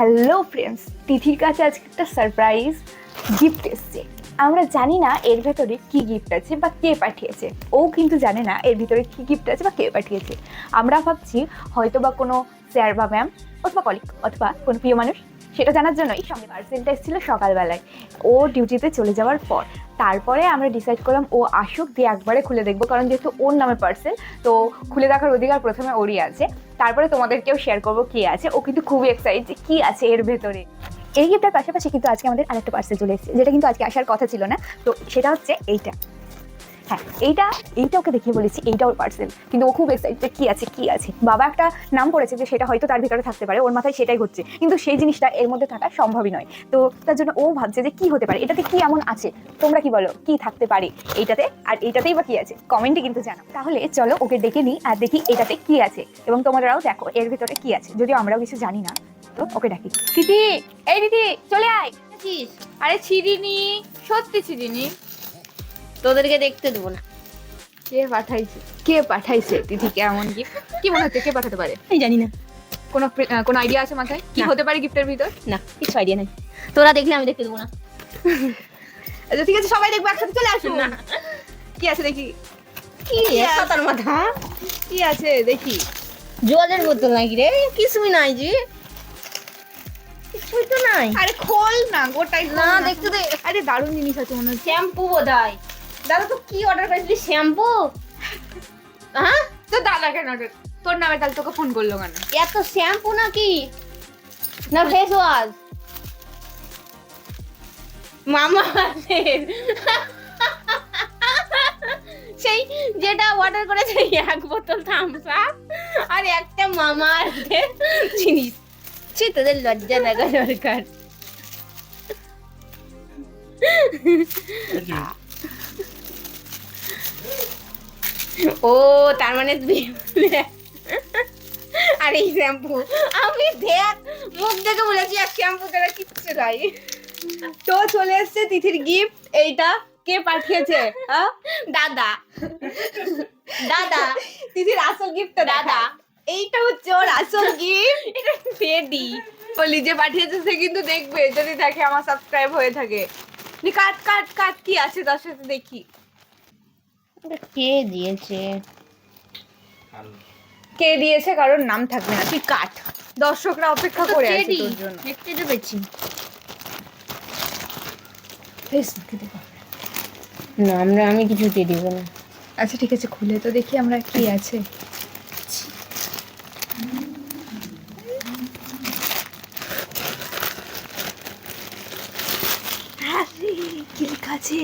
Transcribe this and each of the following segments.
Hello friends, তিথির কাছে আজকে একটা সারপ্রাইজ গিফট এসছে। আমরা জানি না এর ভেতরে কি গিফট আছে বা কে পাঠিয়েছে। ও কিন্তু জানে না এর ভিতরে কি গিফট আছে বা কে পাঠিয়েছে। আমরা ভাবছি হয়তো বা কোনো স্যার বা ম্যাম অথবা কলিগ অথবা কোনো প্রিয় মানুষ। সেটা জানার জন্যই সঙ্গে পার্সেলটা এসেছিল সকালবেলায় ও ডিউটিতে চলে যাওয়ার পর। তারপরে আমরা ডিসাইড করলাম ও আসুক, দিয়ে একবারে খুলে দেখবো, কারণ যেহেতু ওর নামে পার্সেল তো খুলে দেখার অধিকার প্রথমে ওরই আছে। তারপরে তোমাদেরকেও শেয়ার করবো কি আছে। ও কিন্তু খুবই এক্সাইটেড যে কী আছে এর ভেতরে। এই গিফটের পাশাপাশি কিন্তু আজকে আমাদের আরেকটা পার্সেল চলে এসেছে, যেটা কিন্তু আজকে আসার কথা ছিল না। তো সেটা হচ্ছে এইটা। হ্যাঁ, এইটা ওকে দেখিয়ে বলেছি এইটা ওর পার্সেল, কিন্তু ও খুব এক্সাইটেড কি আছে। বাবা একটা নাম করেছে যে সেটা হয়তো তার ভিতরে থাকতে পারে, ওর মাথায় সেটাই হচ্ছে, কিন্তু সেই জিনিসটা এর মধ্যে থাকা সম্ভবই নয়। তো তার জন্য ও ভাবছে যে কি হতে পারে, এটাতে কি এমন আছে। তোমরা কি বলো, কি থাকতে পারে এইটাতে, আর এইটাতেই বা কি আছে কমেন্টে কিন্তু জানাও। তাহলে চলো ওকে ডেকে নিই আর দেখি এটাতে কি আছে, এবং তোমরাও দেখো এর ভিতরে কি আছে, যদিও আমরাও কিছু জানি না। তো ওকে ডাকি। দিদি, এই দিদি চলে আয়। আরে ছিড়িনি, সত্যি ছিড়িনি, তোদেরকে দেখতে দেবো না। কে পাঠাইছে দিদিকে এমন গিফট? কি মনে হচ্ছে কে পাঠাতে পারে? আমি জানি না, কোনো আইডিয়া আছে মাথায় কি না। হতে পারে গিফটের ভিতর? না কিছু আইডিয়া নাই। তোরা দেখলে আমি দেখতে দেবো না। আচ্ছা ঠিক আছে, সবাই দেখবো, একসাথে চলে আসুন না। কি আছে দেখি, কি সাতার মাথা, কি আছে দেখি। জলের বোতল নাকি রে? কিছুই নাই জি, কিছুই তো নাই। আরে খোল না, গোটাই খোল না না। দেখতে দে। আরে দারুণ জিনিস আছে মনে হচ্ছে। শ্যাম্পু বোধহয়। দাদা তো কি অর্ডার করেছিলি? শ্যাম্পু? হ্যাঁ, তো দাদা কেন তোর নামে তাহলে তোকে ফোন করলো কেন? এত শ্যাম্পু নাকি না ফেস ওয়াশ? মামা সেই যেটা অর্ডার করেছে এক বোতল থামস আপ আর একটা মামা জিনিস। সে তোদের লজ্জা লাগা দরকার। ও তার মানে আর এই শ্যাম্পু আমি দেখ মুখ দেখে বলেছি আর শ্যাম্পু তারা কিচ্ছু নাই। তো চলে এসেছে তিথির গিফট। এইটা কে পাঠিয়েছে? দাদা দাদা তিথির আসল গিফট তো দাদা। এইটা হচ্ছে ওর আসল গিফট। এটা পেডি বলি যে পাঠিয়েছে সে কিন্তু দেখবে, যদি দেখে আমার সাবস্ক্রাইব হয়ে থাকে। কাট কাট কাট, কি আছে তার সাথে দেখি। কে দিয়েছে? কে দিয়েছে কারোর নাম থাকবে না, তুই কাট। দর্শকরা অপেক্ষা করে আছে তোর জন্য। দেখতে তো পেয়েছি ফেসবুকে দেখো। না আমি কিছুতে দিব না। আচ্ছা ঠিক আছে, খুলে তো দেখি আমরা কি আছে। আরে কি লেখা আছে?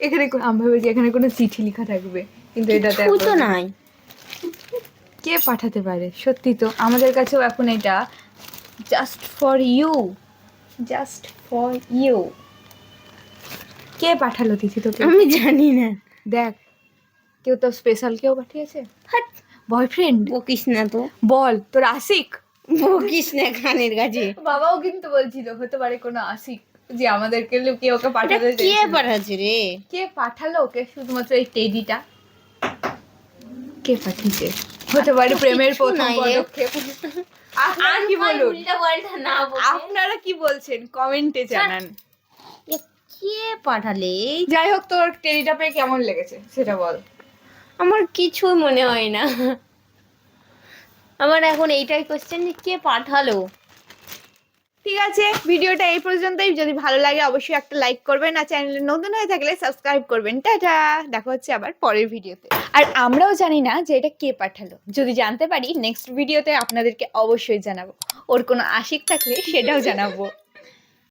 এখানে আমি ভেবেছি এখানে কোনো চিঠি লেখা থাকবে, কিন্তু এটাতে কিছু তো নাই। কে পাঠাতে পারে? সত্যি তো আমাদের কাছেও এখন এটা জাস্ট ফর ইউ। কে পাঠালো তিথি তোকে? আমি জানি না। দেখ, কেউ তো স্পেশাল কেউ পাঠিয়েছে। বয়ফ্রেন্ড? বকিস না তো, বল তোর আশিক। বকিস না কানের কাছে। বাবাও কিন্তু বলছিল হতে পারে কোনো আশিক, যে আমাদেরকে লুকিয়ে ওকে এটা পাঠাতে কে চেয়েছিল। পাঠাচ্ছে রে? কে পাঠালো ওকে শুধুমাত্র এই টেডিটা? কে পাঠিয়েছে? হতে পারে প্রেমের কিচ্ছু প্রথম নাই রে। পদক্ষেপ। আপনারা কি বলুন? উল্টা পাল্টা না বলে। আপনারা কি বলছেন কমেন্টে জানান। এ কে পাঠালে? যাই হোক, তোর টেডিটা পেয়ে কেমন লেগেছে সেটা বল। আমার কিছুই মনে হয় না। আমার এখন এইটাই কোশ্চেন যে কে পাঠালো। ঠিক আছে, ভিডিওটা এই পর্যন্তই। যদি ভালো লাগে অবশ্যই একটা লাইক করবেন, আর চ্যানেলে নতুন হয়ে থাকলে সাবস্ক্রাইব করবেন। টাটা, দেখা হচ্ছে আবার পরের ভিডিওতে। আর আমরাও জানি না যে এটা কে পাঠালো, যদি জানতে পারি নেক্সট ভিডিওতে আপনাদেরকে অবশ্যই জানাবো। ওর কোনো আশিক থাকলে সেটাও জানাবো।